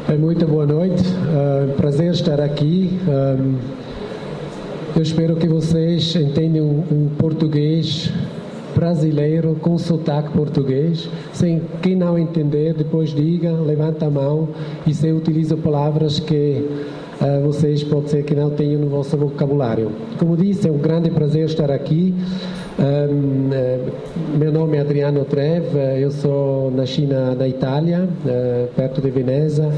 Muito boa noite, prazer estar aqui. Eu espero que vocês entendam o português brasileiro com sotaque português. Quem não entender, depois diga, levanta a mão, e se eu utilizo palavras que vocês pode ser que não tenham no vosso vocabulário. Como disse, é um grande prazer estar aqui. Meu nome é Adriano Trev, eu nasci na Itália, perto de Veneza.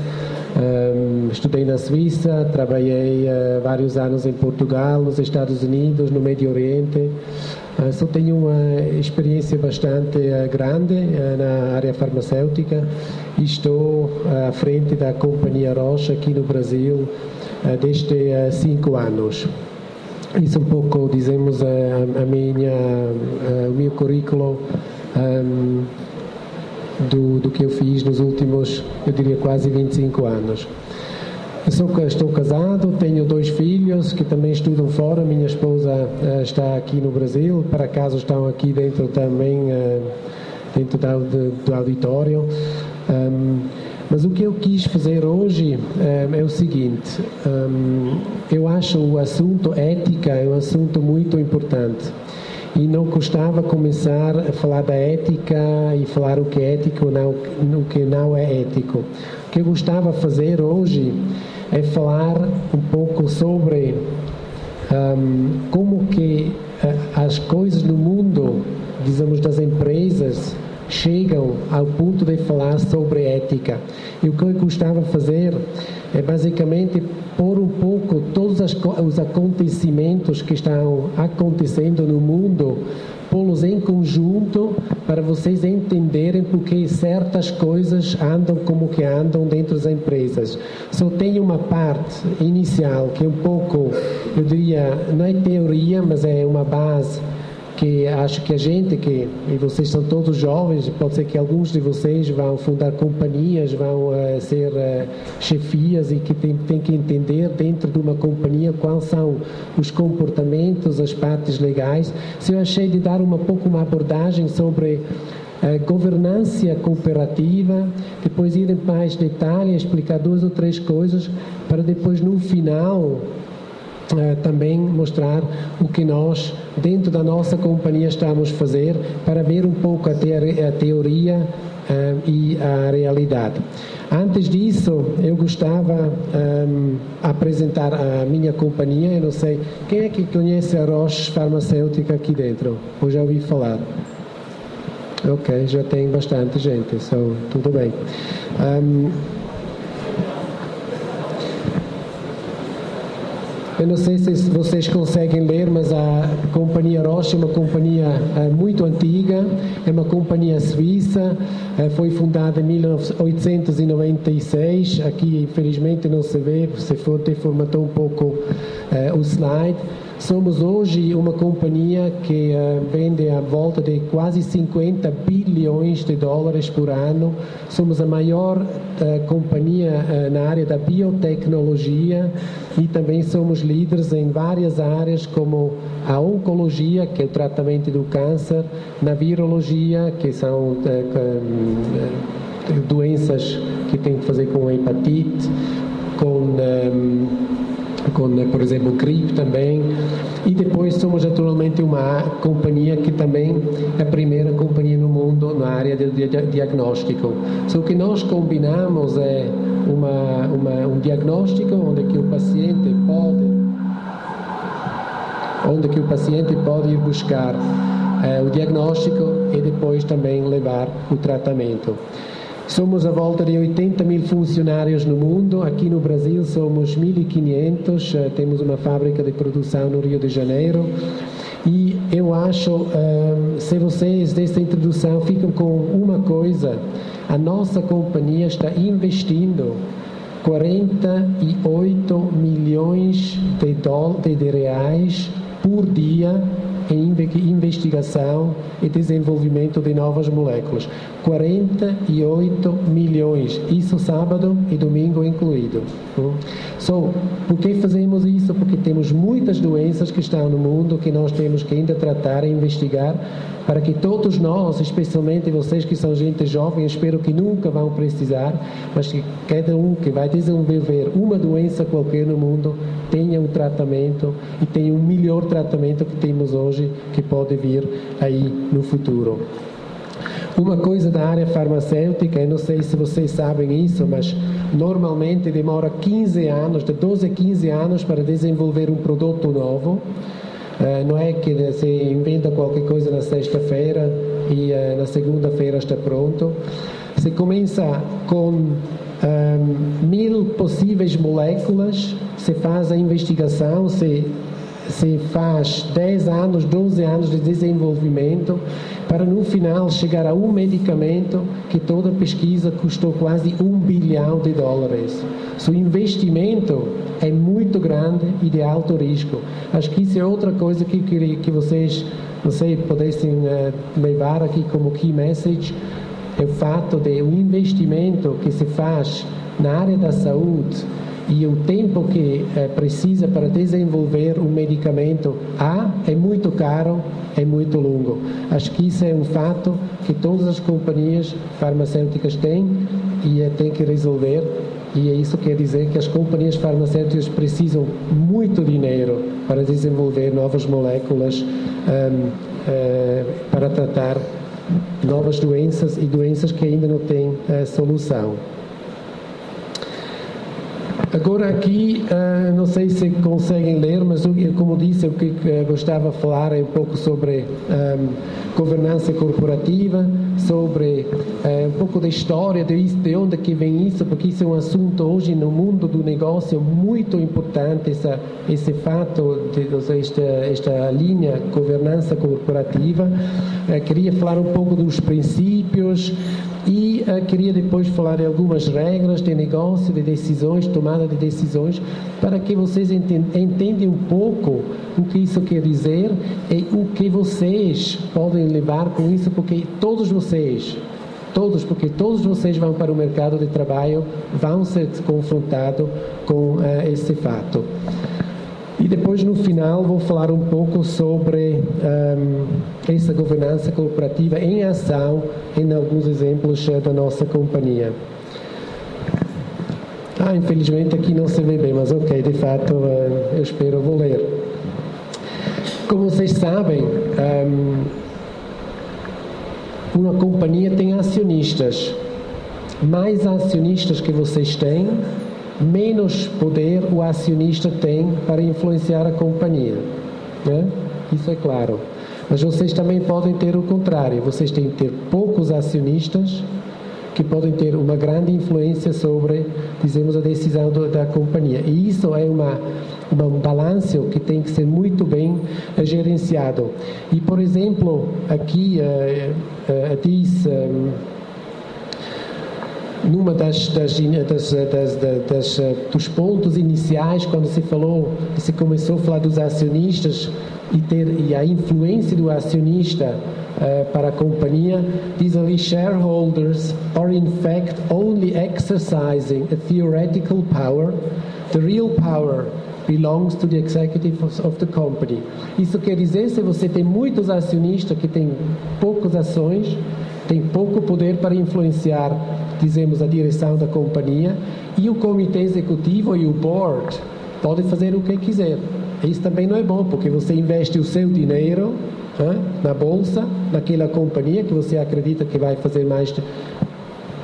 Estudei na Suíça, trabalhei vários anos em Portugal, nos Estados Unidos, no Médio Oriente. Só tenho uma experiência bastante grande na área farmacêutica e estou à frente da Companhia Roche aqui no Brasil desde 5 anos. Isso um pouco, dizemos, o meu currículo do que eu fiz nos últimos, eu diria, quase 25 anos. Estou casado, tenho 2 filhos que também estudam fora. Minha esposa está aqui no Brasil, por acaso estão aqui dentro também, dentro do auditório. Mas o que eu quis fazer hoje é o seguinte: eu acho o assunto ética é um assunto muito importante. E não gostava começar a falar da ética e falar o que é ético ou o que não é ético. O que eu gostava de fazer hoje é falar um pouco sobre como que as coisas no mundo, dizemos, das empresas, chegam ao ponto de falar sobre ética. E o que eu gostava de fazer é basicamente pôr um pouco todos os acontecimentos que estão acontecendo no mundo, pô-los em conjunto para vocês entenderem porque certas coisas andam como que andam dentro das empresas. Só tem uma parte inicial que é um pouco, eu diria, não é teoria, mas é uma base que acho que e vocês são todos jovens, pode ser que alguns de vocês vão fundar companhias, vão ser chefias, e que tem que entender dentro de uma companhia quais são os comportamentos, as partes legais. Se eu achei de dar uma abordagem sobre governança cooperativa, depois ir em mais detalhe, explicar 2 ou 3 coisas, para depois no final também mostrar o que nós, dentro da nossa companhia, estamos a fazer, para ver um pouco a teoria e a realidade. Antes disso, eu gostava de apresentar a minha companhia. Eu não sei, quem é que conhece a Roche Farmacêutica aqui dentro? Ou já ouvi falar? Ok, já tem bastante gente, tudo bem. Eu não sei se vocês conseguem ler, mas a Companhia Roche é uma companhia muito antiga, é uma companhia suíça, foi fundada em 1896, aqui infelizmente não se vê, se for formatou um pouco o slide. Somos hoje uma companhia que vende à volta de quase 50 bilhões de dólares por ano. Somos a maior companhia na área da biotecnologia e também somos líderes em várias áreas, como a oncologia, que é o tratamento do câncer, na virologia, que são doenças que têm que fazer com hepatite, com, por exemplo, gripe também. E depois somos naturalmente uma companhia que também é a primeira companhia no mundo na área de diagnóstico. O que nós combinamos é um diagnóstico onde que o paciente pode ir buscar o diagnóstico e depois também levar o tratamento. Somos a volta de 80 mil funcionários no mundo. Aqui no Brasil somos 1.500, temos uma fábrica de produção no Rio de Janeiro. E eu acho, se vocês desta introdução ficam com uma coisa: a nossa companhia está investindo 48 milhões de reais por dia em investigação e desenvolvimento de novas moléculas. 48 milhões, isso sábado e domingo incluído. Por que fazemos isso? Porque temos muitas doenças que estão no mundo que nós temos que ainda tratar e investigar, para que todos nós, especialmente vocês que são gente jovem, espero que nunca vão precisar, mas que cada um que vai desenvolver uma doença qualquer no mundo tenha um tratamento e tenha um melhor tratamento que temos hoje, que pode vir aí no futuro. Uma coisa da área farmacêutica, eu não sei se vocês sabem isso, mas normalmente demora 15 anos, de 12 a 15 anos para desenvolver um produto novo. Não é que se inventa qualquer coisa na sexta-feira e na segunda-feira está pronto. Se começa com 1000 possíveis moléculas, se faz a investigação, se faz 10 anos, 12 anos de desenvolvimento, para no final chegar a um medicamento que toda pesquisa custou quase $1 bilhão. O investimento é muito grande e de alto risco. Acho que isso é outra coisa que vocês, não sei, pudessem levar aqui como key message, é o fato de o investimento que se faz na área da saúde e o tempo que precisa para desenvolver um medicamento é muito caro, é muito longo. Acho que isso é um fato que todas as companhias farmacêuticas têm e têm que resolver, e isso quer dizer que as companhias farmacêuticas precisam muito dinheiro para desenvolver novas moléculas para tratar novas doenças e doenças que ainda não têm solução. Agora aqui, não sei se conseguem ler, mas como disse, o que gostava de falar é um pouco sobre governança corporativa, sobre um pouco da história de onde que vem isso, porque isso é um assunto hoje no mundo do negócio muito importante, esse fato, esta linha governança corporativa. Queria falar um pouco dos princípios e queria depois falar de algumas regras de negócio, de decisões, tomada de decisões, para que vocês entendam um pouco o que isso quer dizer e o que vocês podem levar com isso, porque todos vocês vão para o mercado de trabalho, vão ser confrontados com esse fato. E depois, no final, vou falar um pouco sobre essa governança corporativa em ação em alguns exemplos da nossa companhia. Infelizmente aqui não se vê bem, mas ok, de fato, eu espero, vou ler. Como vocês sabem, uma companhia tem acionistas. Mais acionistas que vocês têm, menos poder o acionista tem para influenciar a companhia, né? Isso é claro. Mas vocês também podem ter o contrário. Vocês têm que ter poucos acionistas que podem ter uma grande influência sobre, dizemos, a decisão da companhia. E isso é um balanço que tem que ser muito bem gerenciado. E, por exemplo, aqui diz... numa dos pontos iniciais, quando se começou a falar dos acionistas e a influência do acionista para a companhia, diz ali: shareholders are in fact only exercising a theoretical power. The real power belongs to the executives of the company. Isso quer dizer, se você tem muitos acionistas que têm poucas ações, tem pouco poder para influenciar, dizemos, a direção da companhia, e o comitê executivo e o board podem fazer o que quiser. Isso também não é bom, porque você investe o seu dinheiro na bolsa, naquela companhia que você acredita que vai fazer mais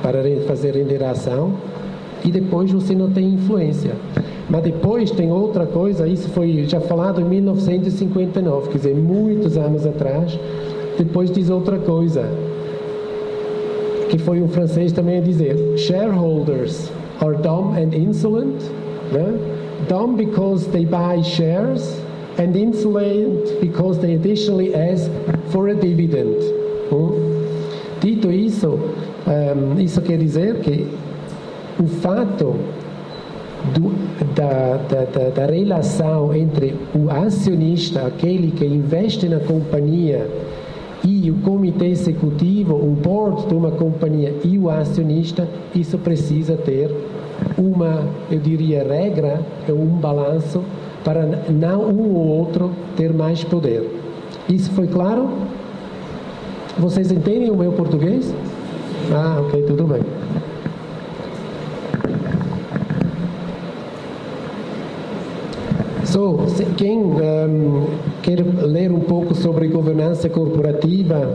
para fazer render a ação, e depois você não tem influência. Mas depois tem outra coisa, isso foi já falado em 1959, quer dizer, muitos anos atrás. Depois diz outra coisa, que foi um francês também a dizer: shareholders are dumb and insolent, né? Dumb because they buy shares and insolent because they additionally ask for a dividend. Dito isso, isso quer dizer que o fato da relação entre o acionista, aquele que investe na companhia, e o comitê executivo, o board de uma companhia e o acionista, isso precisa ter uma, eu diria, regra, um balanço, para não um ou outro ter mais poder. Isso foi claro? Vocês entendem o meu português? Ah, ok, tudo bem. Quem quer ler um pouco sobre governança corporativa,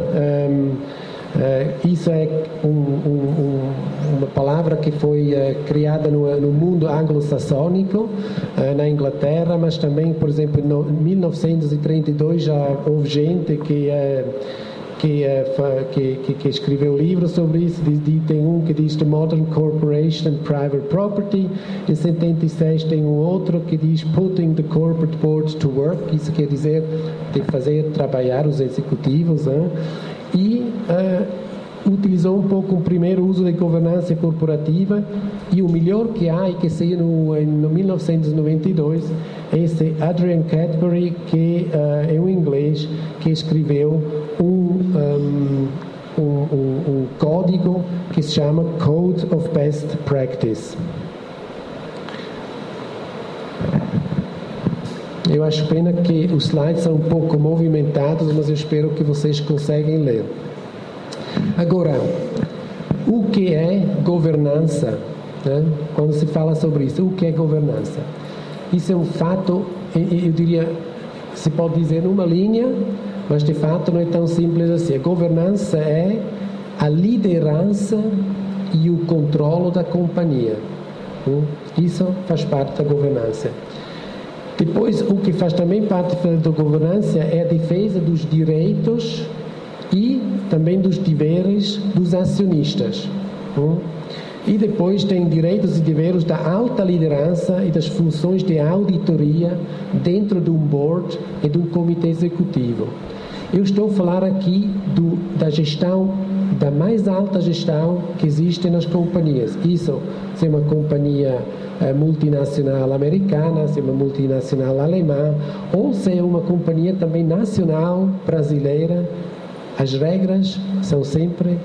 isso é uma palavra que foi criada no mundo anglo-saxônico, na Inglaterra, mas também, por exemplo, em 1932 já houve gente que escreveu livros sobre isso. Tem um que diz The Modern Corporation and Private Property. Em 76 tem um outro que diz Putting the Corporate Board to Work. Isso quer dizer de fazer trabalhar os executivos, né? E utilizou um pouco o primeiro uso de governança corporativa, e o melhor que há, e que saiu no 1992, é esse Adrian Cadbury, que é um inglês que escreveu um código que se chama Code of Best Practice. Eu acho pena que os slides são um pouco movimentados, mas eu espero que vocês conseguem ler. Agora, o que é governança? Né? Quando se fala sobre isso, o que é governança? Isso é um fato, eu diria, se pode dizer numa linha, mas de fato não é tão simples assim. A governança é a liderança e o controle da companhia. Isso faz parte da governança. Depois, o que faz também parte da governança é a defesa dos direitos e também dos deveres dos acionistas. E depois tem direitos e deveres da alta liderança e das funções de auditoria dentro de um board e de um comitê executivo. Eu estou a falar aqui da gestão, da mais alta gestão que existe nas companhias. Isso, se é uma companhia multinacional americana, se é uma multinacional alemã, ou se é uma companhia também nacional brasileira, as regras são sempre,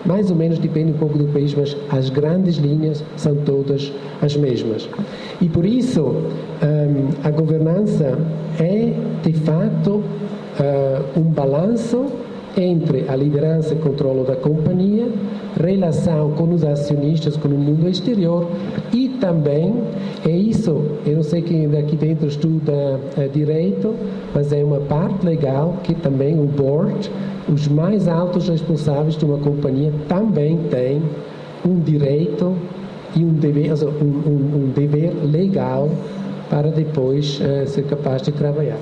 mais ou menos, depende um pouco do país, mas as grandes linhas são todas as mesmas. E por isso, a governança é, de fato, um balanço entre a liderança e controle da companhia, relação com os acionistas, com o mundo exterior, e também é isso, eu não sei quem daqui dentro estuda direito, mas é uma parte legal que também o board, os mais altos responsáveis de uma companhia, também têm um direito e um dever, um dever legal para depois ser capaz de trabalhar.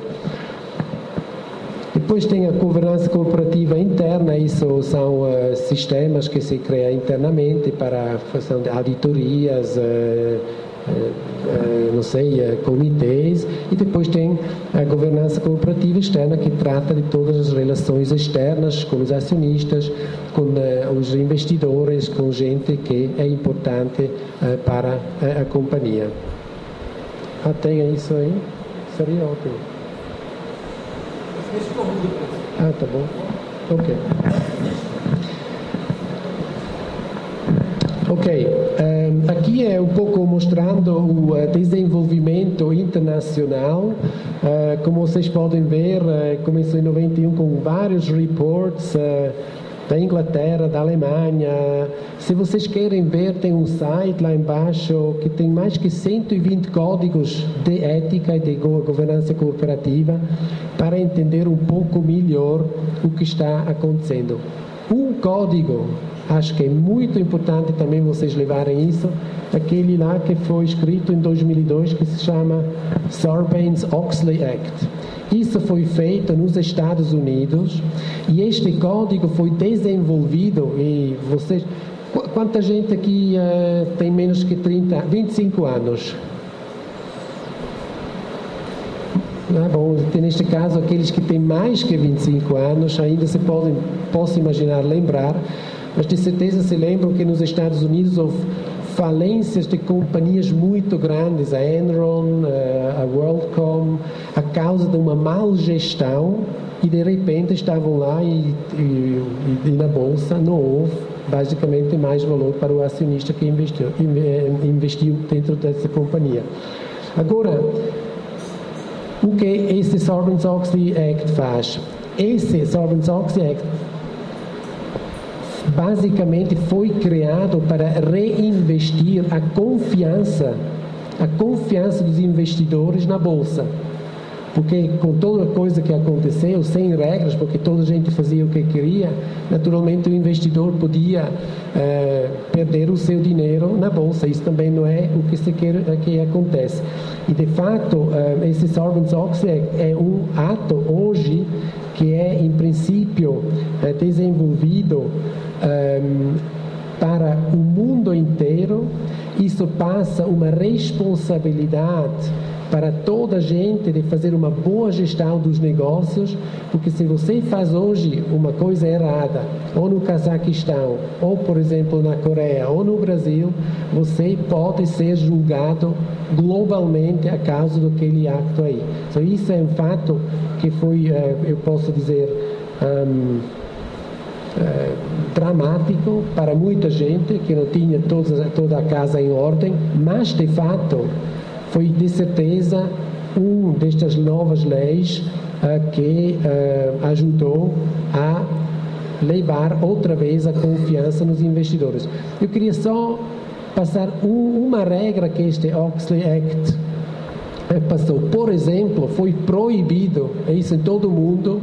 Depois tem a governança corporativa interna, isso são sistemas que se criam internamente para a função de auditorias, comitês, e depois tem a governança corporativa externa, que trata de todas as relações externas com os acionistas, com os investidores, com gente que é importante para a companhia. Tenha isso aí? Seria ótimo. Tá bom. Ok. Aqui é um pouco mostrando o desenvolvimento internacional. Como vocês podem ver, começou em 91 com vários reports da Inglaterra, da Alemanha. Se vocês querem ver, tem um site lá embaixo que tem mais que 120 códigos de ética e de governança corporativa para entender um pouco melhor o que está acontecendo. Um código, acho que é muito importante também vocês levarem isso, aquele lá que foi escrito em 2002, que se chama Sarbanes-Oxley Act. Isso foi feito nos Estados Unidos e este código foi desenvolvido, e vocês... Quanta gente aqui tem menos que 25 anos? Bom, neste caso, aqueles que têm mais que 25 anos ainda posso imaginar lembrar, mas de certeza se lembram que nos Estados Unidos houve falências de companhias muito grandes, a Enron, a WorldCom, a causa de uma mal gestão, e de repente estavam lá e na bolsa não houve basicamente mais valor para o acionista que investiu dentro dessa companhia. Agora, o que esse Sarbanes-Oxley Act faz? Esse Sarbanes-Oxley Act basicamente foi criado para reinvestir a confiança dos investidores na bolsa. Porque com toda coisa que aconteceu, sem regras, porque toda a gente fazia o que queria, naturalmente o investidor podia perder o seu dinheiro na bolsa. Isso também não é o que se quer que acontece. E de fato, esse Sarbanes-Oxley é um ato hoje que é em princípio desenvolvido para o mundo inteiro. Isso passa uma responsabilidade para toda a gente de fazer uma boa gestão dos negócios, porque se você faz hoje uma coisa errada, ou no Cazaquistão, ou por exemplo na Coreia, ou no Brasil, você pode ser julgado globalmente a causa daquele acto aí. Então isso é um fato que foi, eu posso dizer, dramático para muita gente que não tinha toda a casa em ordem, mas de fato foi de certeza destas novas leis que ajudou a levar outra vez a confiança nos investidores. Eu queria só passar uma regra que este Oxley Act passou. Por exemplo, foi proibido, isso em todo o mundo,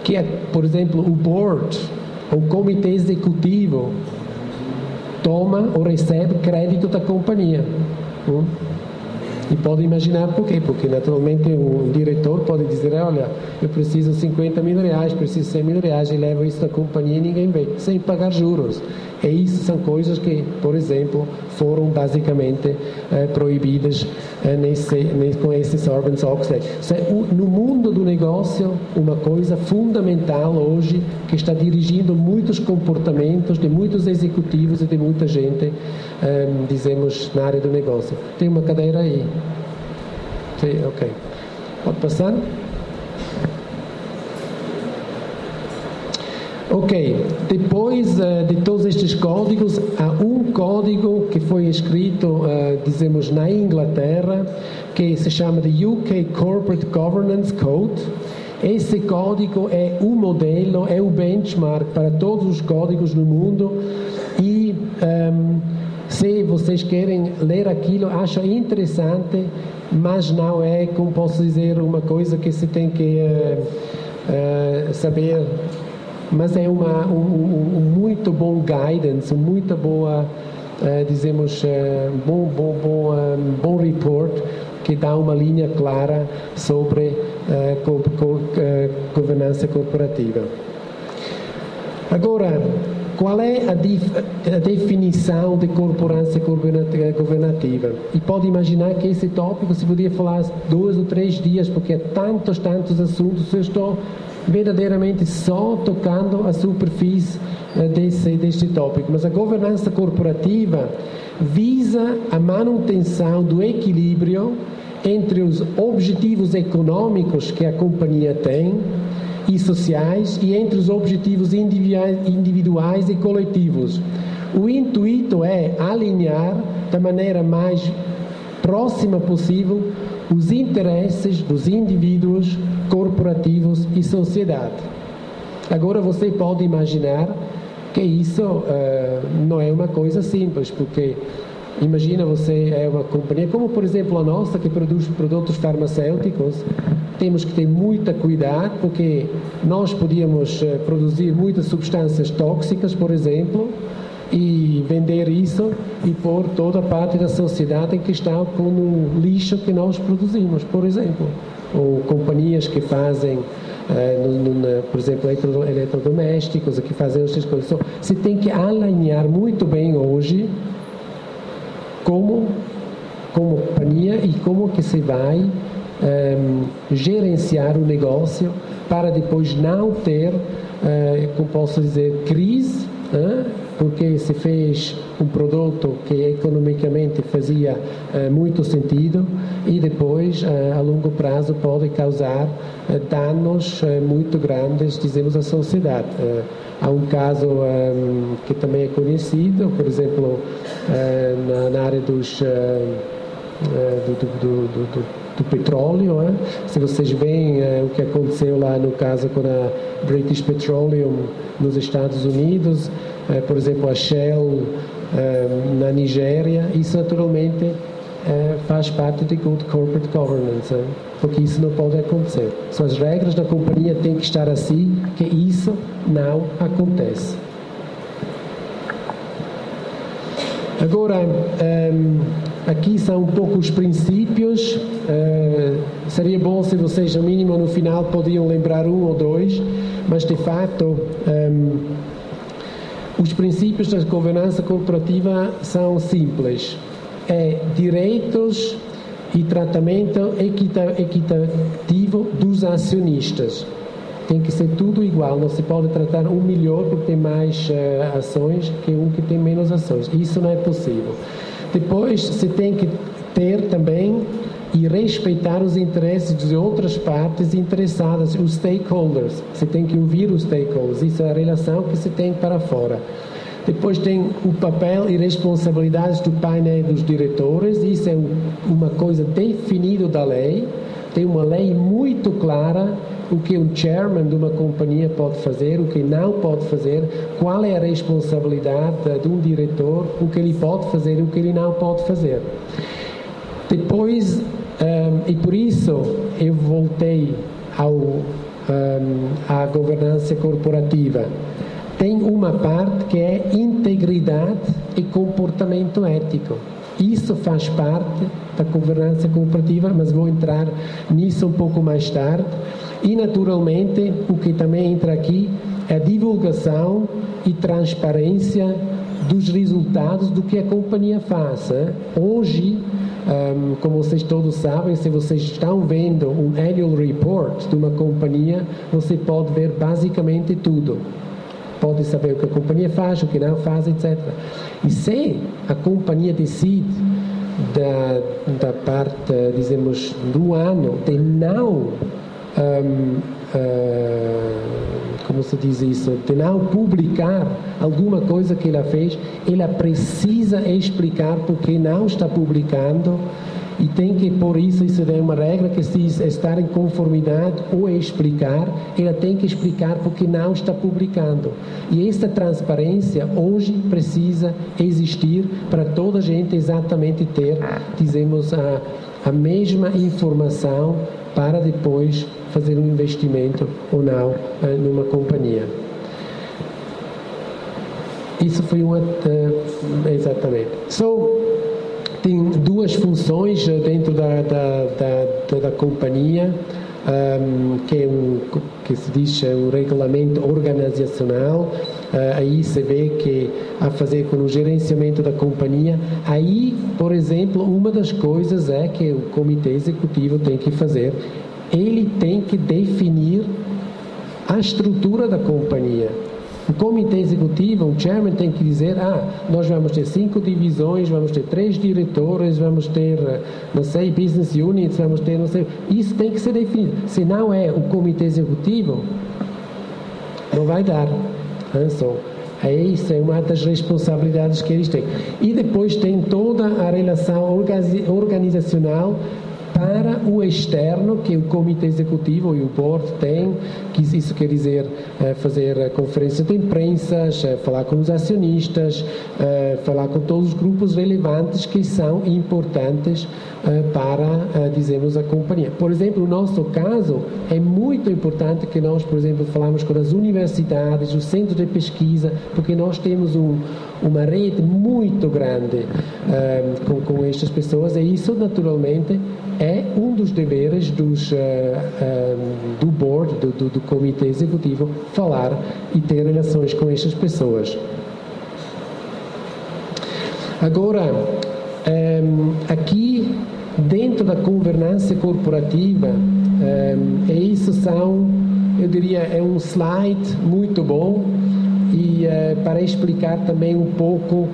que, por exemplo, o board, o comitê executivo, toma ou recebe crédito da companhia. E pode imaginar por quê? Porque naturalmente um diretor pode dizer, olha, eu preciso de 50 mil reais, preciso de 100 mil reais, e leva isso da companhia e ninguém vê, sem pagar juros. E isso são coisas que, por exemplo, foram basicamente proibidas com esse Sarbanes-Oxley. No mundo do negócio, uma coisa fundamental hoje, que está dirigindo muitos comportamentos de muitos executivos e de muita gente, dizemos, na área do negócio. Tem uma cadeira aí. Sim, ok. Pode passar? Ok, depois de todos estes códigos, há um código que foi escrito, dizemos, na Inglaterra, que se chama de UK Corporate Governance Code. Esse código é o modelo, é o benchmark para todos os códigos no mundo e se vocês querem ler aquilo, acho interessante, mas não é, como posso dizer, uma coisa que se tem que saber. Mas é um muito bom guidance, muito boa, dizemos, bom report que dá uma linha clara sobre governança corporativa. Agora, qual é a definição de governança governativa? E pode imaginar que esse tópico se podia falar 2 ou 3 dias, porque há tantos assuntos. Eu estou verdadeiramente só tocando a superfície deste tópico. Mas a governança corporativa visa a manutenção do equilíbrio entre os objetivos econômicos que a companhia tem e sociais e entre os objetivos individuais e coletivos. O intuito é alinhar da maneira mais próxima possível os interesses dos indivíduos, corporativos e sociedade. Agora você pode imaginar que isso não é uma coisa simples, porque imagina você é uma companhia como por exemplo a nossa que produz produtos farmacêuticos, temos que ter muito cuidado porque nós podíamos produzir muitas substâncias tóxicas, por exemplo, e vender isso e pôr toda a parte da sociedade em questão com o lixo que nós produzimos, por exemplo. Ou companhias que fazem, por exemplo, eletrodomésticos, que fazem essas coisas. Então, você tem que alinhar muito bem hoje como companhia e como que se vai gerenciar o negócio para depois não ter, como posso dizer, crise porque se fez um produto que economicamente fazia muito sentido e depois, a longo prazo, pode causar danos muito grandes, dizemos, à sociedade. Há um caso que também é conhecido, por exemplo, na área do petróleo. Se vocês veem o que aconteceu lá no caso com a British Petroleum nos Estados Unidos, por exemplo, a Shell na Nigéria, isso naturalmente faz parte de good corporate governance, porque isso não pode acontecer. Só as regras da companhia têm que estar assim, que isso não acontece. Agora, aqui são um pouco os princípios. Seria bom se vocês, no mínimo, no final, podiam lembrar um ou dois, mas, de fato, os princípios da governança corporativa são simples. Direitos e tratamento equitativo dos acionistas. Tem que ser tudo igual, não se pode tratar um melhor porque tem mais ações que um que tem menos ações. Isso não é possível. Depois, se tem que ter também e respeitar os interesses de outras partes interessadas, os stakeholders. Você tem que ouvir os stakeholders, isso é a relação que se tem para fora. Depois tem o papel e responsabilidades do painel dos diretores, isso é uma coisa definida da lei, tem uma lei muito clara, o que um chairman de uma companhia pode fazer, o que não pode fazer, qual é a responsabilidade de um diretor, o que ele pode fazer e o que ele não pode fazer. Depois, e por isso eu voltei à governança corporativa, tem uma parte que é integridade e comportamento ético. Isso faz parte da governança corporativa, mas vou entrar nisso um pouco mais tarde. E, naturalmente, o que também entra aqui é a divulgação e transparência dos resultados do que a companhia faz. Hoje, como vocês todos sabem, se vocês estão vendo um annual report de uma companhia, você pode ver basicamente tudo. Pode saber o que a companhia faz, o que não faz, etc. E se a companhia decide da parte, dizemos, do ano, de não, como se diz isso, de não publicar alguma coisa que ela fez, ela precisa explicar porque não está publicando e tem que, por isso é uma regra que se diz estar em conformidade ou explicar, ela tem que explicar porque não está publicando. E essa transparência hoje precisa existir para toda a gente exatamente ter, dizemos, a mesma informação para depois fazer um investimento ou não numa companhia. Isso foi exatamente. Tem duas funções dentro da companhia, que se diz um regulamento organizacional. Aí se vê que a fazer com o gerenciamento da companhia. Aí, por exemplo, uma das coisas é que o comitê executivo tem que fazer. Ele tem que definir a estrutura da companhia. O comitê executivo, o chairman tem que dizer, nós vamos ter 5 divisões, vamos ter 3 diretores, vamos ter, não sei, business units, vamos ter, não sei. Isso tem que ser definido. Se não é o comitê executivo, não vai dar. Isso é uma das responsabilidades que eles têm. E depois tem toda a relação organizacional para o externo, que o comitê executivo e o board tem, que isso quer dizer fazer conferências de imprensa, falar com os acionistas, falar com todos os grupos relevantes que são importantes para, dizemos, a companhia. Por exemplo, no nosso caso, é muito importante que nós, por exemplo, falamos com as universidades, os centros de pesquisa, porque nós temos uma rede muito grande com estas pessoas, e isso, naturalmente, é um dos deveres do board, do comitê executivo, falar e ter relações com estas pessoas. Agora, aqui, dentro da governança corporativa, isso eu diria, é um slide muito bom, e para explicar também um pouco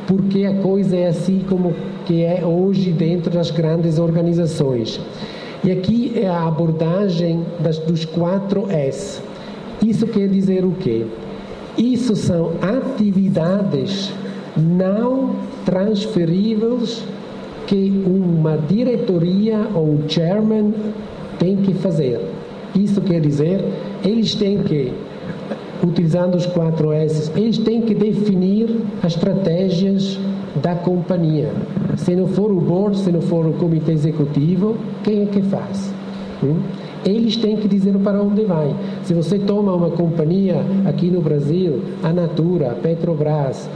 porque a coisa é assim como que é hoje dentro das grandes organizações. E aqui é a abordagem dos 4S. Isso quer dizer o quê? Isso são atividades não transferíveis que uma diretoria ou um chairman tem que fazer. Isso quer dizer, eles têm que, utilizando os 4S, eles têm que definir as estratégias da companhia. Se não for o board, se não for o comitê executivo, quem é que faz? Eles têm que dizer para onde vai. Se você toma uma companhia aqui no Brasil, a Natura, a Petrobras,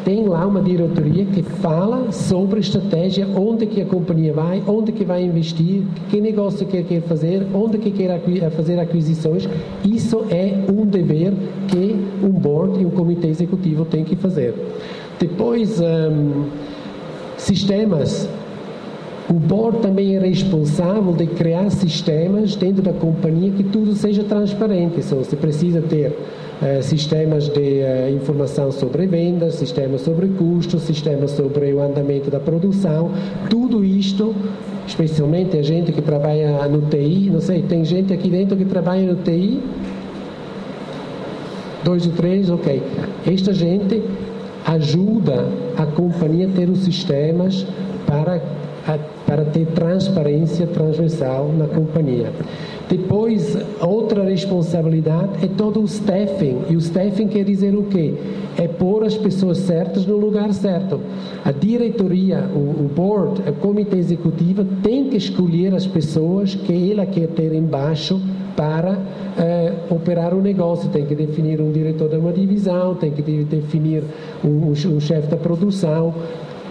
tem lá uma diretoria que fala sobre estratégia, onde que a companhia vai, onde que vai investir, que negócio que quer fazer, onde que quer fazer aquisições. Isso é um dever que um board e um comitê executivo tem que fazer. Depois, sistemas. O board também é responsável de criar sistemas dentro da companhia que tudo seja transparente. Então, você precisa ter sistemas de informação sobre vendas, sistemas sobre custos, sistemas sobre o andamento da produção. Tudo isto, especialmente a gente que trabalha no TI, não sei, tem gente aqui dentro que trabalha no TI? 2 ou 3? Ok. Esta gente ajuda a companhia a ter os sistemas para ter transparência transversal na companhia. Depois, outra responsabilidade é todo o staffing. E o staffing quer dizer o quê? É pôr as pessoas certas no lugar certo. A diretoria, o board, o comitê executivo tem que escolher as pessoas que ela quer ter embaixo para operar o negócio. Tem que definir um diretor de uma divisão, tem que definir um chefe da produção.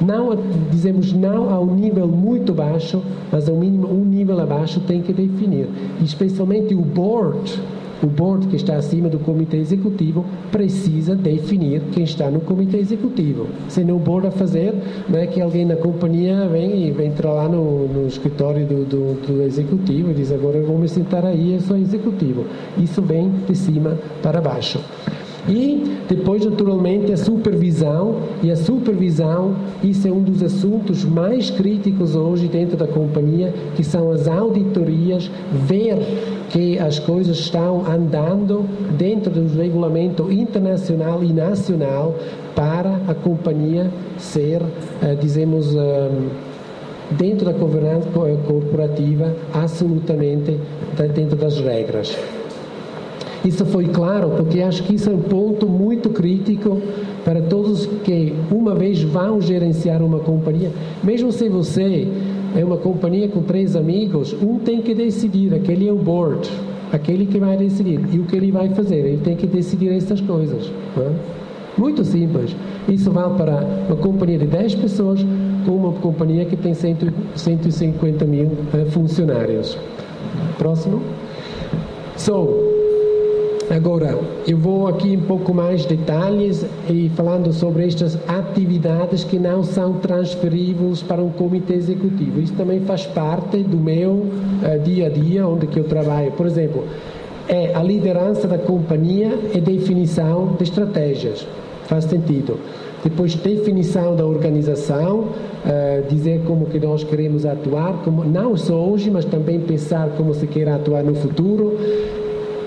Não, dizemos não a um nível muito baixo, mas ao mínimo um nível abaixo tem que definir. E especialmente o board que está acima do comitê executivo precisa definir quem está no comitê executivo. Se não o board a fazer, não é que alguém na companhia vem entrar lá no escritório do executivo e diz: agora eu vou me sentar aí, eu sou executivo. Isso vem de cima para baixo. E depois, naturalmente, a supervisão. E a supervisão, isso é um dos assuntos mais críticos hoje dentro da companhia, que são as auditorias, ver que as coisas estão andando dentro do regulamento internacional e nacional para a companhia ser, dentro da governança corporativa, absolutamente dentro das regras. Isso foi claro, porque acho que isso é um ponto muito crítico para todos que uma vez vão gerenciar uma companhia. Mesmo se você é uma companhia com 3 amigos, um tem que decidir, aquele é o board, aquele que vai decidir. E o que ele vai fazer? Ele tem que decidir essas coisas. Não é? Muito simples. Isso vale para uma companhia de 10 pessoas com uma companhia que tem 150 mil funcionários. Próximo. Agora, eu vou aqui um pouco mais detalhes e falando sobre estas atividades que não são transferíveis para um comitê executivo. Isso também faz parte do meu dia a dia, onde que eu trabalho. Por exemplo, é a liderança da companhia e definição de estratégias. Faz sentido. Depois, definição da organização, dizer como que nós queremos atuar, como, não só hoje, mas também pensar como se quer atuar no futuro.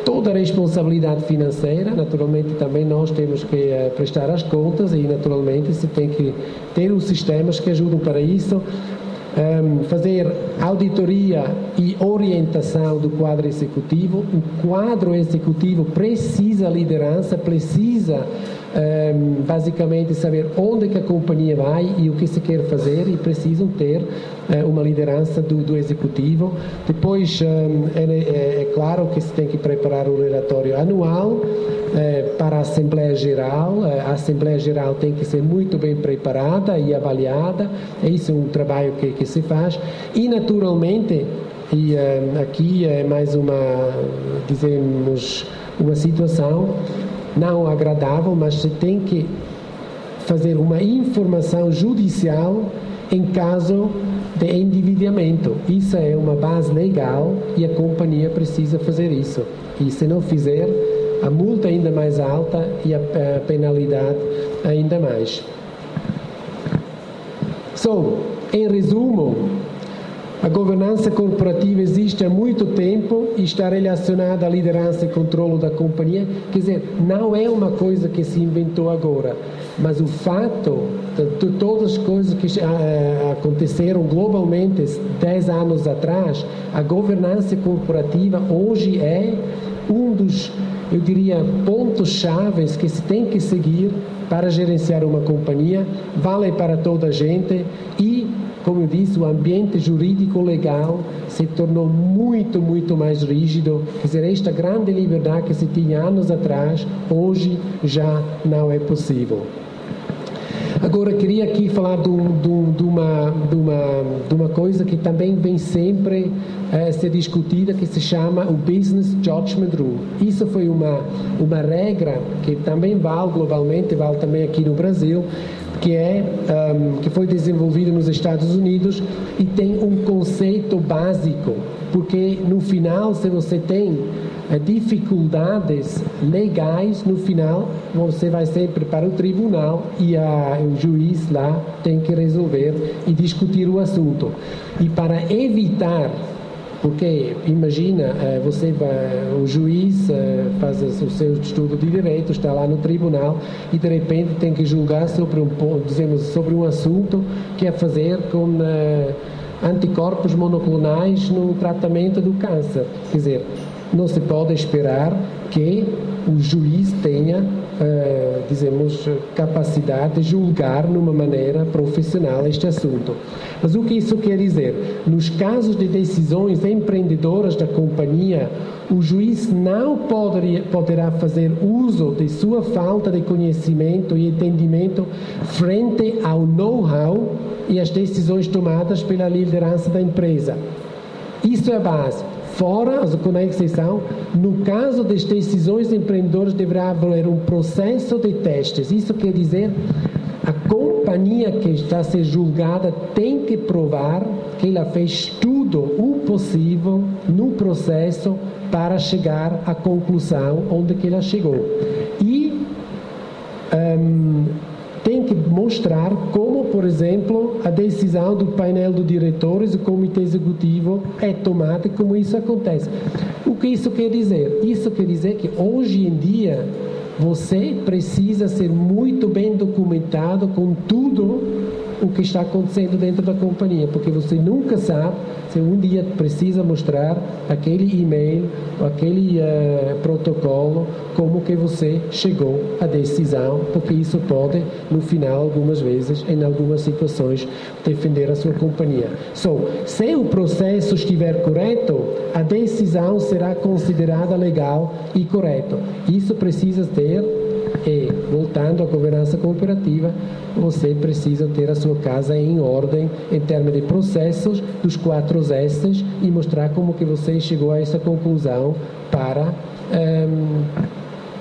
Toda a responsabilidade financeira, naturalmente também nós temos que prestar as contas e naturalmente se tem que ter os sistemas que ajudam para isso, fazer auditoria e orientação do quadro executivo. O quadro executivo precisa liderança, precisa basicamente saber onde que a companhia vai e o que se quer fazer e precisam ter uma liderança do executivo. Depois é claro que se tem que preparar o relatório anual para a Assembleia Geral. A Assembleia Geral tem que ser muito bem preparada e avaliada. Isso é um trabalho que se faz. E naturalmente, e aqui é mais uma situação não agradável, mas se tem que fazer uma informação judicial em caso de endividamento. Isso é uma base legal e a companhia precisa fazer isso. E se não fizer, a multa ainda mais alta e a penalidade ainda mais. Em resumo, a governança corporativa existe há muito tempo e está relacionada à liderança e controle da companhia. Quer dizer, não é uma coisa que se inventou agora, mas o fato de todas as coisas que aconteceram globalmente 10 anos atrás, a governança corporativa hoje é um dos, eu diria, pontos-chave que se tem que seguir para gerenciar uma companhia, vale para toda a gente e, como eu disse, o ambiente jurídico legal se tornou muito, muito mais rígido. Quer dizer, esta grande liberdade que se tinha anos atrás, hoje já não é possível. Agora, queria aqui falar de uma coisa que também vem sempre a ser discutida, que se chama o Business Judgment Rule. Isso foi uma regra que também vale globalmente, vale também aqui no Brasil, que foi desenvolvida nos Estados Unidos e tem um conceito básico, porque no final, se você tem dificuldades legais, no final você vai sempre para o tribunal e o juiz lá tem que resolver e discutir o assunto. E para evitar, porque imagina, o juiz faz o seu estudo de direito, está lá no tribunal e de repente tem que julgar sobre um assunto que é fazer com anticorpos monoclonais no tratamento do câncer. Quer dizer, não se pode esperar que o juiz tenha, capacidade de julgar de uma maneira profissional este assunto. Mas o que isso quer dizer? Nos casos de decisões empreendedoras da companhia, o juiz não poderá fazer uso de sua falta de conhecimento e entendimento frente ao know-how e às decisões tomadas pela liderança da empresa. Isso é a base. Fora, com a exceção, no caso das decisões empreendedoras deverá haver um processo de testes. Isso quer dizer, a companhia que está a ser julgada tem que provar que ela fez tudo o possível no processo para chegar à conclusão onde que ela chegou. E tem que mostrar como, por exemplo, a decisão do painel de diretores, do comitê executivo é tomada e como isso acontece. O que isso quer dizer? Isso quer dizer que hoje em dia você precisa ser muito bem documentado com tudo o que está acontecendo dentro da companhia, porque você nunca sabe se um dia precisa mostrar aquele e-mail, aquele protocolo, como que você chegou à decisão, porque isso pode, no final, algumas vezes, em algumas situações, defender a sua companhia. Se o processo estiver correto, a decisão será considerada legal e correta. Isso precisa ter, e voltando à governança cooperativa, você precisa ter a sua casa em ordem em termos de processos dos 4 S's e mostrar como que você chegou a essa conclusão para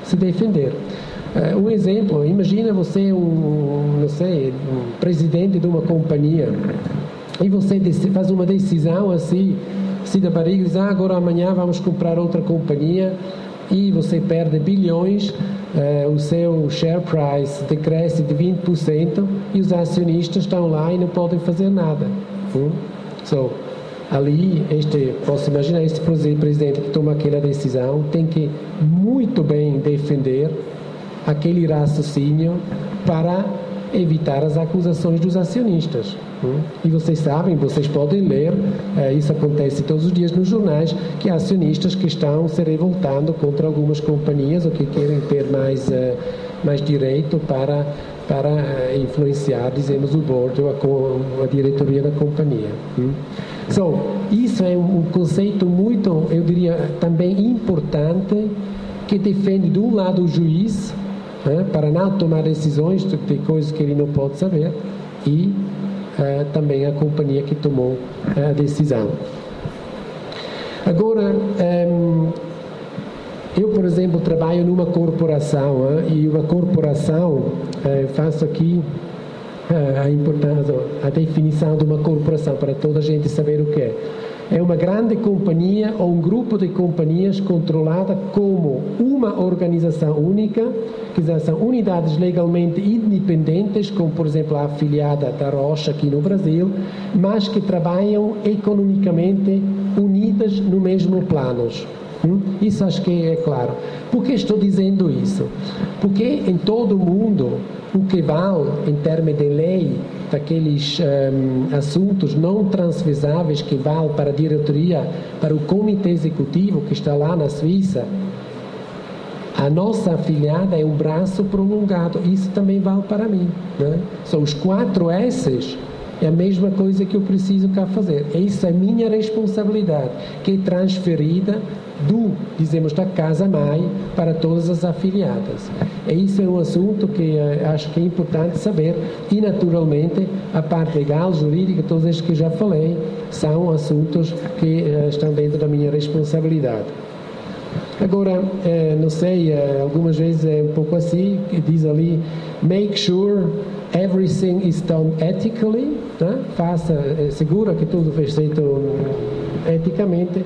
se defender. Um exemplo, imagina você um presidente de uma companhia e você faz uma decisão assim da barriga e diz, agora amanhã vamos comprar outra companhia e você perde bilhões, o seu share price decresce de 20% e os acionistas estão lá e não podem fazer nada. Ali, posso imaginar, este presidente que toma aquela decisão tem que muito bem defender aquele raciocínio para evitar as acusações dos acionistas. E vocês sabem, vocês podem ler, isso acontece todos os dias nos jornais, que há acionistas que estão se revoltando contra algumas companhias ou que querem ter mais direito para influenciar, dizemos, o board ou a diretoria da companhia. Isso é um conceito muito, eu diria, também importante, que defende, de um lado, o juiz, para não tomar decisões de coisas que ele não pode saber, e também a companhia que tomou a decisão. Agora, eu, por exemplo, trabalho numa corporação, e uma corporação, faço aqui a importância, a definição de uma corporação, para toda a gente saber o que é. É uma grande companhia ou um grupo de companhias controlada como uma organização única, que são unidades legalmente independentes, como por exemplo a afiliada da Rocha aqui no Brasil, mas que trabalham economicamente unidas no mesmo plano. Isso acho que é claro. Por que estou dizendo isso? Porque em todo o mundo o que vale em termos de lei daqueles assuntos não transversáveis que vale para a diretoria, para o comitê executivo que está lá na Suíça, a nossa afiliada é um braço prolongado. Isso também vale para mim, né? São os 4 S's. É a mesma coisa que eu preciso cá fazer. Isso é minha responsabilidade, que é transferida da casa-mãe para todas as afiliadas. E isso é um assunto que acho que é importante saber. E, naturalmente, a parte legal, jurídica, todos estes que eu já falei, são assuntos que estão dentro da minha responsabilidade. Agora, não sei, algumas vezes é um pouco assim, que diz ali, make sure everything is done ethically, né? Segura que tudo foi feito eticamente,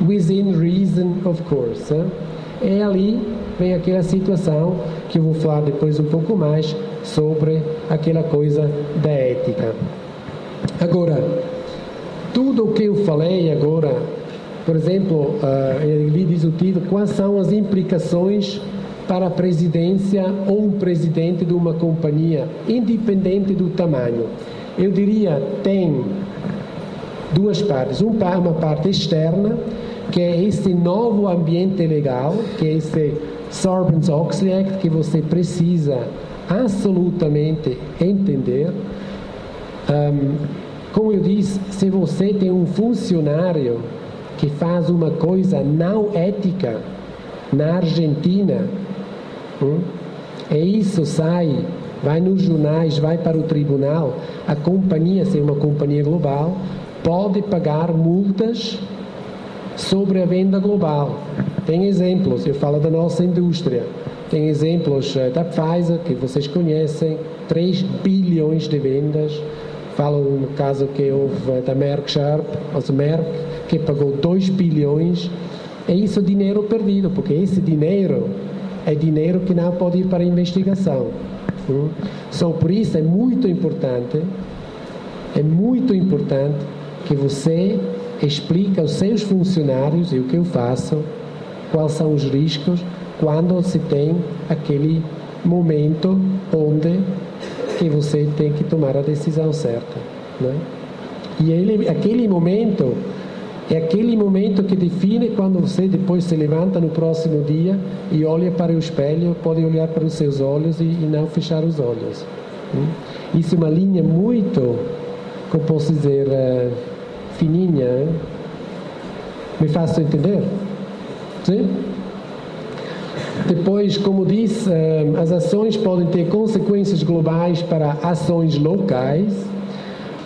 within reason, of course. Né? E ali vem aquela situação que eu vou falar depois um pouco mais sobre aquela coisa da ética. Agora, tudo o que eu falei agora, por exemplo, ele diz o título, quais são as implicações para a presidência ou um presidente de uma companhia, independente do tamanho. Eu diria, tem 2 partes. Uma parte externa, que é esse novo ambiente legal, que é esse Sarbanes-Oxley Act, que você precisa absolutamente entender. Como eu disse, se você tem um funcionário que faz uma coisa não ética na Argentina, e isso vai nos jornais, vai para o tribunal, a companhia, se é uma companhia global, pode pagar multas sobre a venda global. Tem exemplos, eu falo da nossa indústria, tem exemplos da Pfizer, que vocês conhecem, 3 bilhões de vendas. Falo no caso que houve da Merck Sharp, que pagou 2 bilhões. É isso dinheiro perdido, porque esse dinheiro é dinheiro que não pode ir para a investigação. Só por isso é muito importante que você explique aos seus funcionários, e o que eu faço, quais são os riscos quando se tem aquele momento onde que você tem que tomar a decisão certa, né? E aquele momento é aquele momento que define quando você depois se levanta no próximo dia e olha para o espelho, pode olhar para os seus olhos e não fechar os olhos. Isso é uma linha muito, como posso dizer, fininha. Hein? Me faço entender? Sim? Depois, como disse, as ações podem ter consequências globais para ações locais.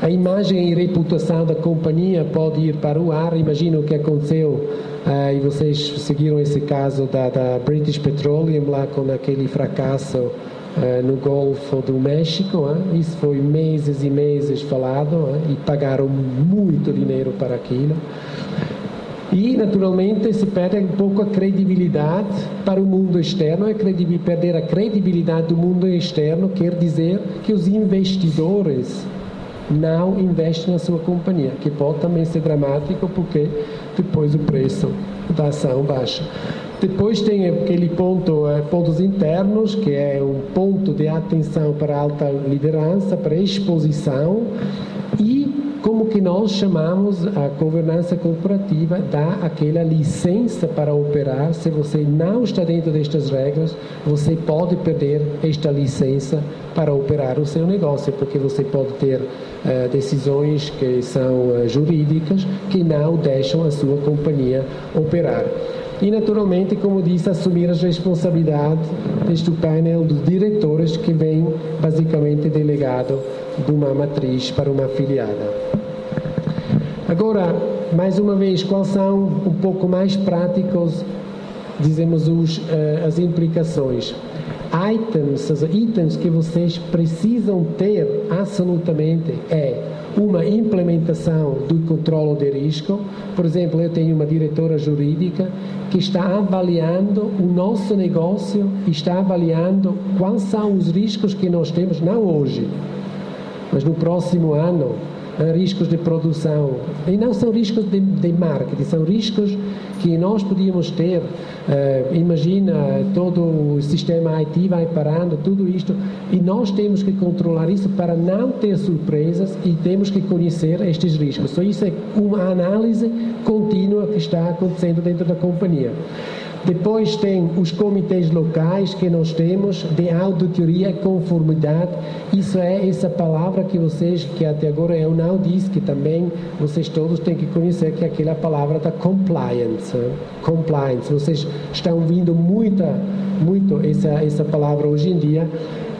A imagem e reputação da companhia pode ir para o ar. Imagina o que aconteceu, e vocês seguiram esse caso da British Petroleum, lá com aquele fracasso no Golfo do México. Isso foi meses e meses falado, e pagaram muito dinheiro para aquilo. E, naturalmente, se perde um pouco a credibilidade para o mundo externo. Perder a credibilidade do mundo externo quer dizer que os investidores não investem na sua companhia, que pode também ser dramático, porque depois o preço da ação baixa. Depois tem aquele pontos internos, que é um ponto de atenção para a alta liderança, para a exposição, e como que nós chamamos a governança corporativa, dá aquela licença para operar. Se você não está dentro destas regras, você pode perder esta licença para operar o seu negócio, porque você pode ter decisões que são jurídicas que não deixam a sua companhia operar. E, naturalmente, como disse, assumir as responsabilidades deste painel de diretores que vem, basicamente, delegado de uma matriz para uma afiliada. Agora, mais uma vez, quais são um pouco mais práticos, dizemos, as implicações? itens que vocês precisam ter absolutamente é uma implementação do controle de risco. Por exemplo, eu tenho uma diretora jurídica que está avaliando o nosso negócio, está avaliando quais são os riscos que nós temos, não hoje, mas no próximo ano, riscos de produção. E não são riscos de marketing, são riscos que nós podíamos ter. Imagina, todo o sistema IT vai parando, tudo isto, e nós temos que controlar isso para não ter surpresas e temos que conhecer estes riscos. Então, isso é uma análise contínua que está acontecendo dentro da companhia. Depois tem os comitês locais que nós temos de auditoria e conformidade. Isso é essa palavra que vocês, que até agora eu não disse, que também vocês todos têm que conhecer, que é aquela palavra da compliance. Compliance. Vocês estão ouvindo muito essa palavra hoje em dia,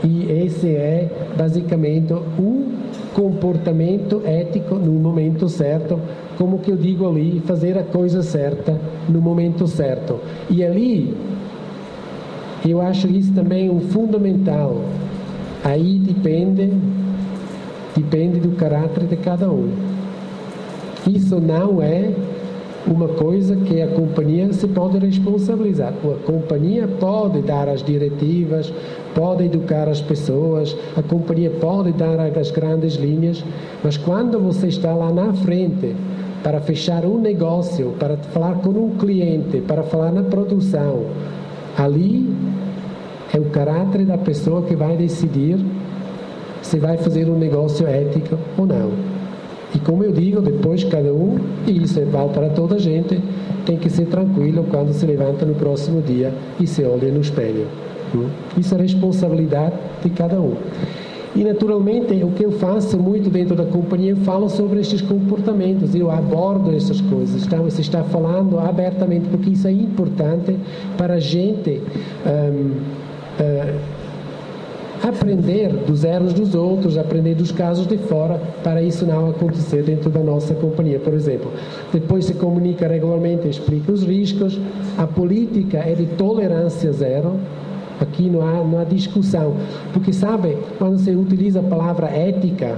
e esse é basicamente o comportamento ético no momento certo. Como que eu digo ali, fazer a coisa certa no momento certo. E ali, eu acho isso também um fundamental. Aí depende do caráter de cada um. Isso não é uma coisa que a companhia se pode responsabilizar. A companhia pode dar as diretivas, pode educar as pessoas, a companhia pode dar as grandes linhas, mas quando você está lá na frente para fechar um negócio, para falar com um cliente, para falar na produção, ali é o caráter da pessoa que vai decidir se vai fazer um negócio ético ou não. E como eu digo, depois cada um, e isso vale para toda a gente, tem que ser tranquilo quando se levanta no próximo dia e se olha no espelho. Isso é responsabilidade de cada um. E, naturalmente, o que eu faço muito dentro da companhia, eu falo sobre estes comportamentos, eu abordo essas coisas. Então, você está falando abertamente, porque isso é importante para a gente aprender dos erros dos outros, aprender dos casos de fora, para isso não acontecer dentro da nossa companhia. Por exemplo, depois se comunica regularmente, explica os riscos, a política é de tolerância zero. Aqui não há discussão, porque sabe, quando você utiliza a palavra ética,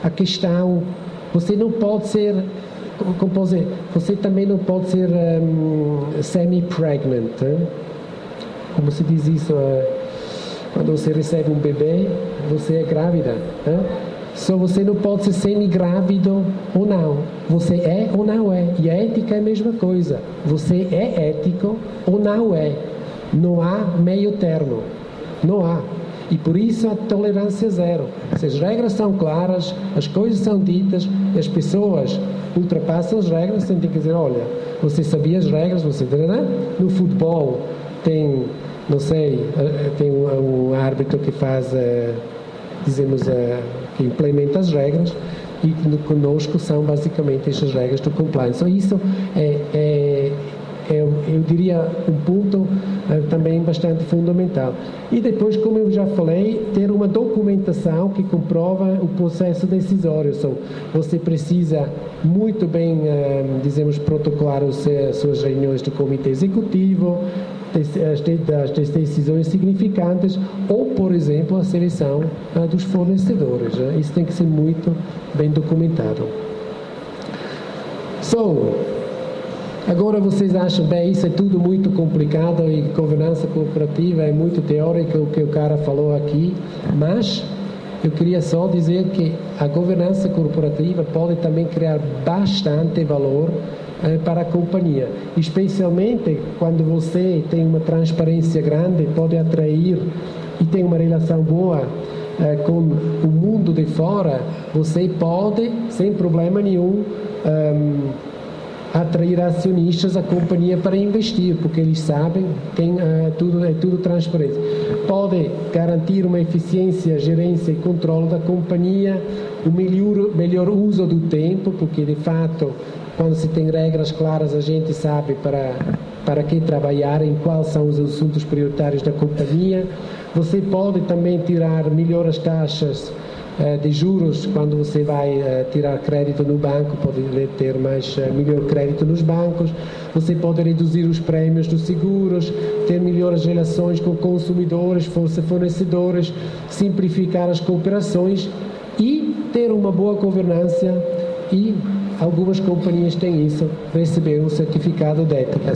a questão, você não pode ser, como posso dizer, você também não pode ser semi-pregnant, como se diz isso, quando você recebe um bebê, você é grávida, só você não pode ser semi-grávido ou não, você é ou não é, e a ética é a mesma coisa, você é ético ou não é. Não há meio termo, não há. E por isso a tolerância zero. Se as regras são claras, as coisas são ditas, as pessoas ultrapassam as regras, você tem que dizer, olha, você sabia as regras, você entenderá? No futebol tem, não sei, tem um árbitro que faz, que implementa as regras, e conosco são basicamente estas regras do compliance. Então isso eu diria um ponto também bastante fundamental. E depois, como eu já falei, ter uma documentação que comprova o processo decisório. Então, você precisa muito bem, protocolar as suas reuniões do comitê executivo, das decisões significantes, ou, por exemplo, a seleção dos fornecedores. Isso tem que ser muito bem documentado. Agora vocês acham, bem, isso é tudo muito complicado e governança corporativa é muito teórico o que o cara falou aqui, mas eu queria só dizer que a governança corporativa pode também criar bastante valor para a companhia, especialmente quando você tem uma transparência grande, pode atrair e tem uma relação boa com o mundo de fora, você pode, sem problema nenhum, atrair acionistas à companhia para investir, porque eles sabem que é tudo transparente. Pode garantir uma eficiência, gerência e controle da companhia, o melhor uso do tempo, porque de fato, quando se tem regras claras, a gente sabe para que trabalhar, em quais são os assuntos prioritários da companhia. Você pode também tirar melhores taxas de juros, quando você vai tirar crédito no banco, pode ter melhor crédito nos bancos, você pode reduzir os prêmios dos seguros, ter melhores relações com consumidores, fornecedores, simplificar as cooperações e ter uma boa governança, e algumas companhias têm isso, receber um certificado de ética.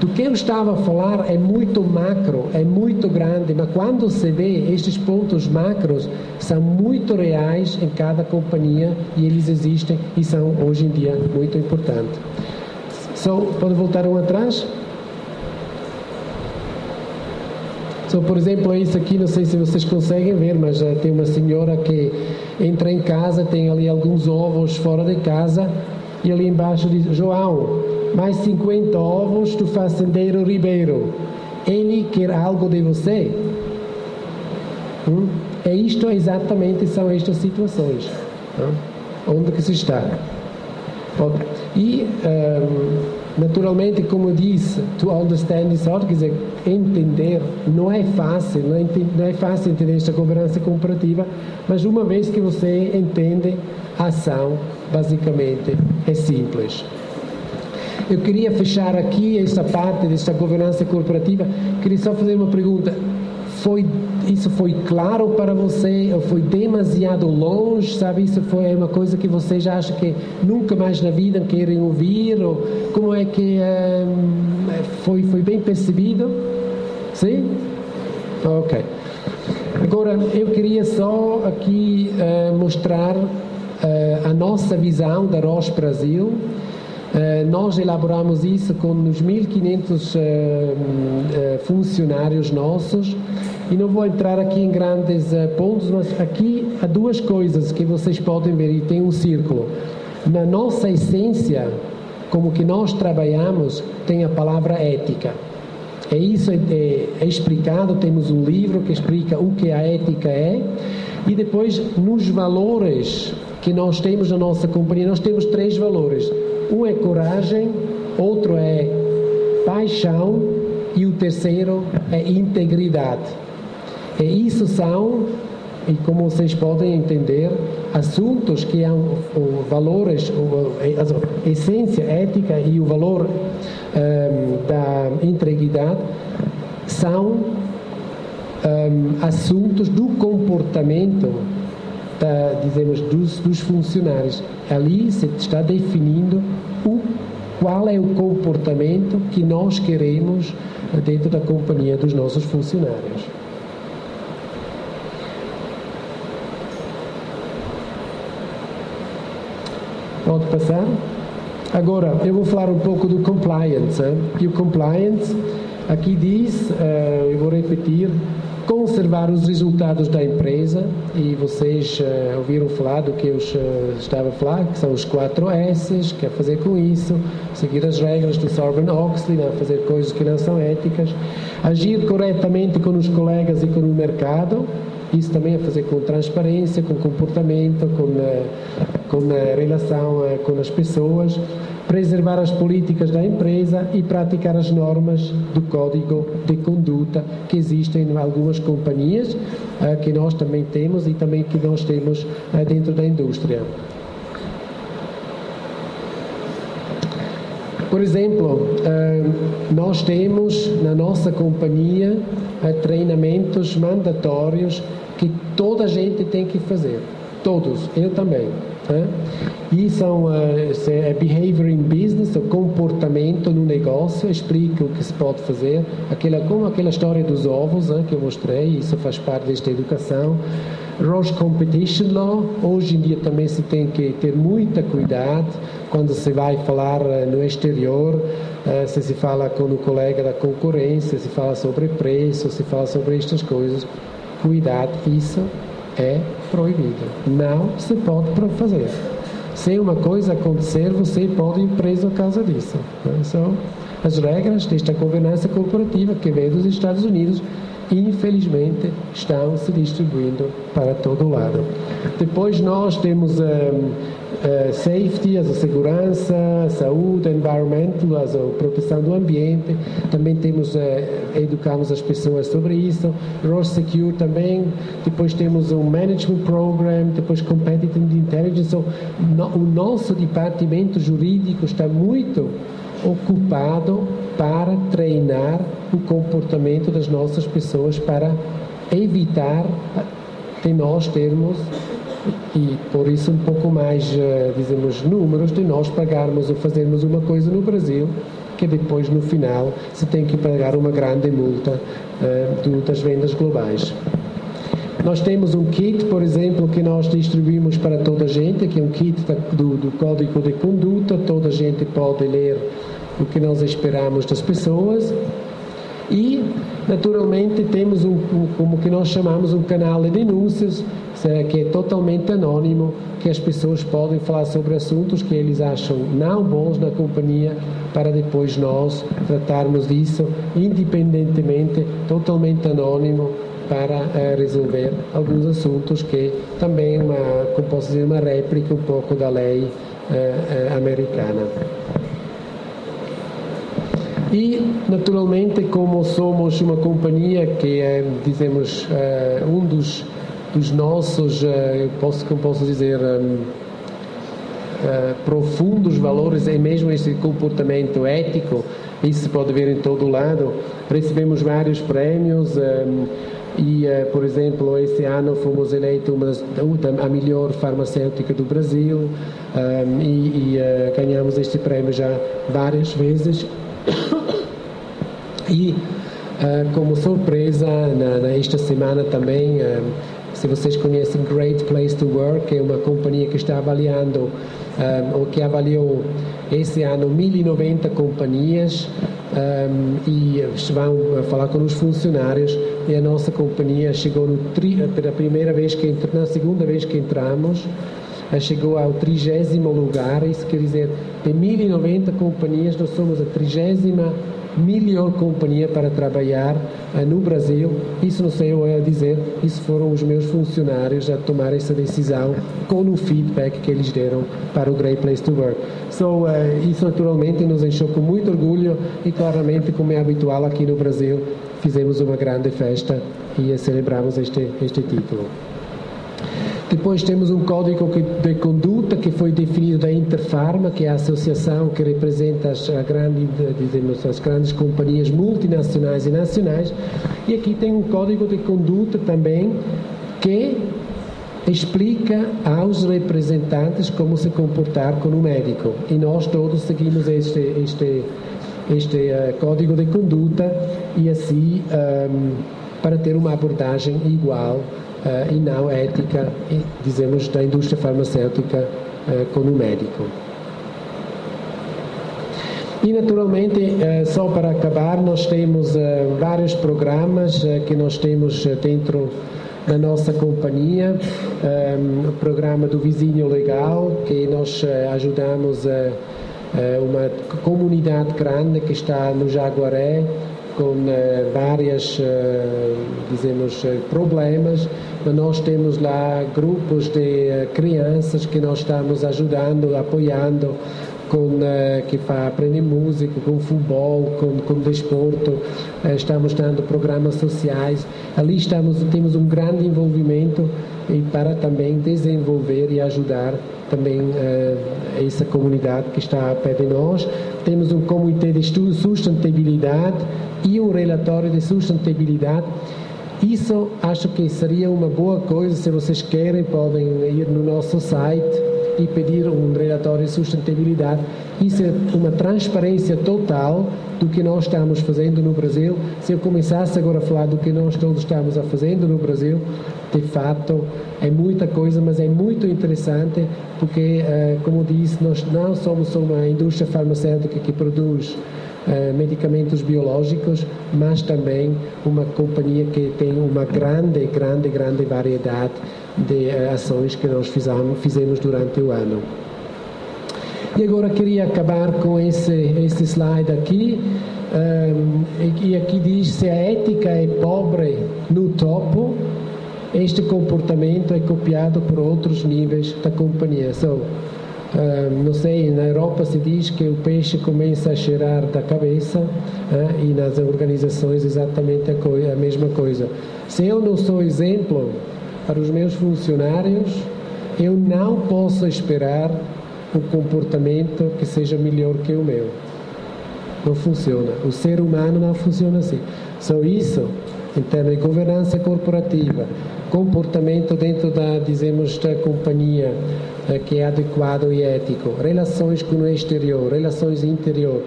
Do que eu estava a falar é muito macro, é muito grande, mas quando se vê estes pontos macros, são muito reais em cada companhia e eles existem e são hoje em dia muito importantes. Pode voltar um atrás? Por exemplo, isso aqui, não sei se vocês conseguem ver, mas tem uma senhora que entra em casa, tem ali alguns ovos fora de casa e ali embaixo diz: João, mais 50 ovos do fazendeiro Ribeiro. Ele quer algo de você? É isto exatamente, são estas situações. Onde que se está? E, naturalmente, como eu disse, to understand this art, quer dizer, entender, não é fácil entender esta governança cooperativa, mas uma vez que você entende, a ação, basicamente, é simples. Eu queria fechar aqui esta parte desta governança corporativa. Queria só fazer uma pergunta. Isso foi claro para você? Ou foi demasiado longe? Sabe, isso foi uma coisa que você já acha que nunca mais na vida querem ouvir? Ou como é que foi bem percebido? Sim? Ok. Agora, eu queria só aqui mostrar a nossa visão da Roche Brasil. Nós elaboramos isso com uns 1.500 funcionários nossos, e não vou entrar aqui em grandes pontos, mas aqui há duas coisas que vocês podem ver, e tem um círculo. Na nossa essência, como que nós trabalhamos, tem a palavra ética. Isso é explicado, temos um livro que explica o que a ética é, e depois nos valores que nós temos na nossa companhia, nós temos 3 valores. Um é coragem, outro é paixão e o terceiro é integridade. E isso são, e como vocês podem entender, assuntos que há valores, a essência ética e o valor da integridade são assuntos do comportamento, dizemos, dos funcionários. Ali se está definindo qual é o comportamento que nós queremos dentro da companhia dos nossos funcionários. Pode passar? Agora, eu vou falar um pouco do compliance. E o compliance, aqui diz, eu vou repetir, conservar os resultados da empresa, e vocês ouviram falar do que eu estava a falar, que são os 4 S's, que é fazer com isso, seguir as regras do Sarbanes-Oxley, não fazer coisas que não são éticas, agir corretamente com os colegas e com o mercado, isso também é fazer com transparência, com comportamento, com a relação com as pessoas, preservar as políticas da empresa e praticar as normas do código de conduta que existem em algumas companhias, que nós também temos e também que nós temos dentro da indústria. Por exemplo, nós temos na nossa companhia treinamentos mandatórios que toda a gente tem que fazer. Todos, eu também. E são behavior in business, o comportamento no negócio, explica o que se pode fazer, como aquela história dos ovos que eu mostrei, isso faz parte desta educação. Roche Competition Law, hoje em dia também se tem que ter muita cuidado quando se vai falar no exterior, se fala com o colega da concorrência, se fala sobre preço, se fala sobre estas coisas. Cuidado, isso é proibido. Não se pode fazer. Se uma coisa acontecer, você pode ir preso por causa disso. São as regras desta governança corporativa que vem dos Estados Unidos, infelizmente, estão se distribuindo para todo lado. Depois nós temos safety, a segurança, saúde, environmental, a proteção do ambiente. Também educamos as pessoas sobre isso. Roche Secure também. Depois temos um Management Program, depois Competitive Intelligence. So, o nosso departamento jurídico está muito ocupado para treinar o comportamento das nossas pessoas, para evitar de nós termos, e por isso um pouco mais, dizemos, números, de nós pagarmos ou fazermos uma coisa no Brasil que depois no final se tem que pagar uma grande multa das vendas globais. Nós temos um kit, por exemplo, que nós distribuímos para toda a gente, que é um kit do Código de Conduta. Toda a gente pode ler o que nós esperamos das pessoas. E, naturalmente, temos como que nós chamamos um canal de denúncias, que é totalmente anónimo, que as pessoas podem falar sobre assuntos que eles acham não bons na companhia, para depois nós tratarmos disso independentemente, totalmente anónimo, para resolver alguns assuntos que também como posso dizer, uma réplica um pouco da lei americana. E, naturalmente, como somos uma companhia que é, dizemos, um dos nossos, como posso dizer, profundos valores é mesmo esse comportamento ético. Isso se pode ver em todo lado. Recebemos vários prêmios e, por exemplo, esse ano fomos eleitos a melhor farmacêutica do Brasil e ganhamos este prêmio já várias vezes. E, como surpresa, esta semana também, se vocês conhecem Great Place to Work, que é uma companhia que está avaliando, ou que avaliou esse ano 1090 companhias, e vão falar com os funcionários, e a nossa companhia chegou pela primeira vez na segunda vez que entramos, chegou ao 30º lugar. Isso quer dizer, de 1090 companhias, nós somos a 30ª melhor companhia para trabalhar no Brasil. Isso não sei eu a dizer, isso foram os meus funcionários a tomar essa decisão com o feedback que eles deram para o Great Place to Work. So, isso naturalmente nos encheu com muito orgulho e, claramente, como é habitual aqui no Brasil, fizemos uma grande festa e celebramos este título. Depois temos um código de conduta que foi definido da Interpharma, que é a associação que representa as grandes companhias multinacionais e nacionais. E aqui tem um código de conduta também que explica aos representantes como se comportar com o médico. E nós todos seguimos este código de conduta e assim para ter uma abordagem igual e não ética, dizemos, da indústria farmacêutica com o médico. E, naturalmente, só para acabar, nós temos vários programas que nós temos dentro da nossa companhia. O programa do Vizinho Legal, que nós ajudamos uma comunidade grande que está no Jaguaré, com várias, dizemos, problemas, mas nós temos lá grupos de crianças que nós estamos ajudando, apoiando, que aprendem música, com futebol, com desporto. Estamos dando programas sociais. Ali temos um grande envolvimento e para também desenvolver e ajudar também essa comunidade que está perto de nós. Temos um comitê de estudo de sustentabilidade e um relatório de sustentabilidade. Isso acho que seria uma boa coisa. Se vocês querem, podem ir no nosso site e pedir um relatório de sustentabilidade. Isso é uma transparência total do que nós estamos fazendo no Brasil. Se eu começasse agora a falar do que nós todos estamos fazendo no Brasil, de fato é muita coisa, mas é muito interessante porque, como disse, nós não somos uma indústria farmacêutica que produz medicamentos biológicos, mas também uma companhia que tem uma grande variedade de ações que nós fizemos durante o ano. E agora queria acabar com esse slide aqui, e aqui diz: se a ética é pobre no topo, este comportamento é copiado por outros níveis da companhia. So, não sei, na Europa se diz que o peixe começa a cheirar da cabeça, e nas organizações exatamente a mesma coisa. Se eu não sou exemplo para os meus funcionários, eu não posso esperar um comportamento que seja melhor que o meu. Não funciona. O ser humano não funciona assim. Só isso, em termos de governança corporativa, comportamento dentro da companhia que é adequado e ético, relações com o exterior, relações interior,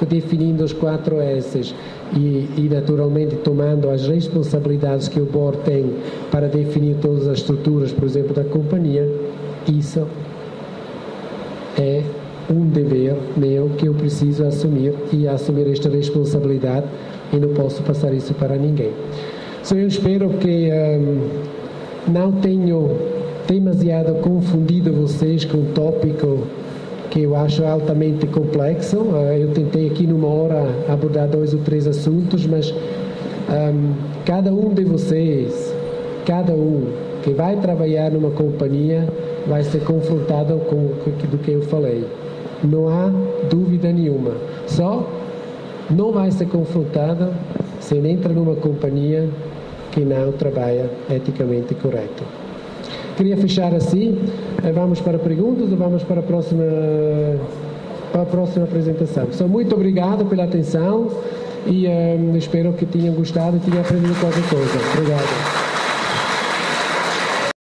definindo os 4 S's e naturalmente tomando as responsabilidades que o board tem para definir todas as estruturas, por exemplo, da companhia. Isso é um dever meu que eu preciso assumir e assumir esta responsabilidade e não posso passar isso para ninguém. Eu espero que não tenho demasiado confundido vocês com um tópico que eu acho altamente complexo. Eu tentei aqui numa hora abordar 2 ou 3 assuntos, mas cada um de vocês, cada um que vai trabalhar numa companhia vai ser confrontado com do que eu falei. Não há dúvida nenhuma. Só não vai ser confrontado se entra numa companhia que não trabalha eticamente correto. Queria fechar assim. Vamos para perguntas ou vamos para a próxima apresentação? Muito obrigado pela atenção e espero que tenham gostado e tenham aprendido qualquer coisa. Obrigado.